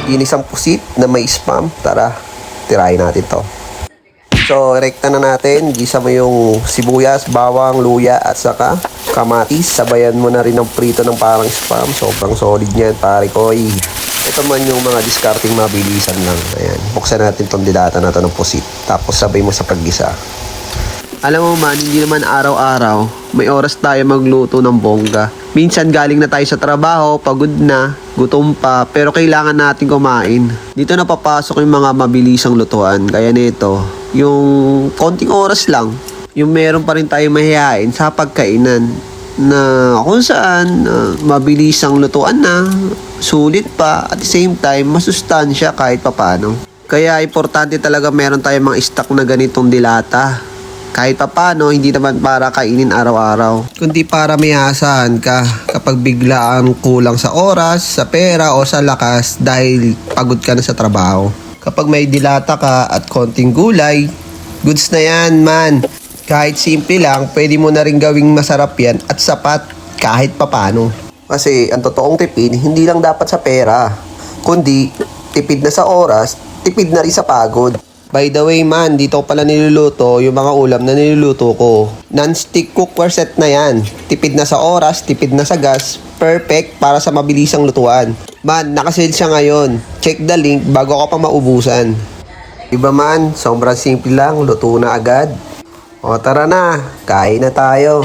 Ginisang pusit na may spam. Tara, tirahin natin to. So, rekta na natin. Gisa mo yung sibuyas, bawang, luya, at saka kamatis. Sabayan mo na rin ng prito ng parang spam. Sobrang solid niyan, pare ko. Ito man yung mga discarding mabilisan lang. Ayan. Buksan natin tong dilata na to ng pusit. Tapos sabay mo sa paggisa. Alam mo man, hindi naman araw-araw may oras tayo magluto ng bongga. Minsan galing na tayo sa trabaho, pagod na, gutom pa, pero kailangan natin kumain. Dito na papasok yung mga mabilisang lutuan. Kaya nito, yung konting oras lang, yung meron pa rin tayo mahihain sa pagkainan na kung saan mabilisang lutuan na, sulit pa, at the same time, masustansya kahit papano. Kaya importante talaga meron tayong mga stock na ganitong dilata. Kahit papano, hindi naman para kainin araw-araw, kundi para may asahan ka kapag biglaan kulang sa oras, sa pera o sa lakas dahil pagod ka na sa trabaho. Kapag may dilata ka at konting gulay, goods na yan man. Kahit simple lang, pwede mo na rin gawing masarap yan at sapat kahit papano. Kasi ang totoong tipid, hindi lang dapat sa pera, kundi tipid na sa oras, tipid na rin sa pagod. By the way man, dito ko pala niluluto yung mga ulam na niluluto ko. Non-stick cookware set na yan. Tipid na sa oras, tipid na sa gas. Perfect para sa mabilisang lutuan. Man, nakasale siya ngayon. Check the link bago ka pa maubusan. Iba man, sobrang simple lang, luto na agad. O tara na, kain na tayo.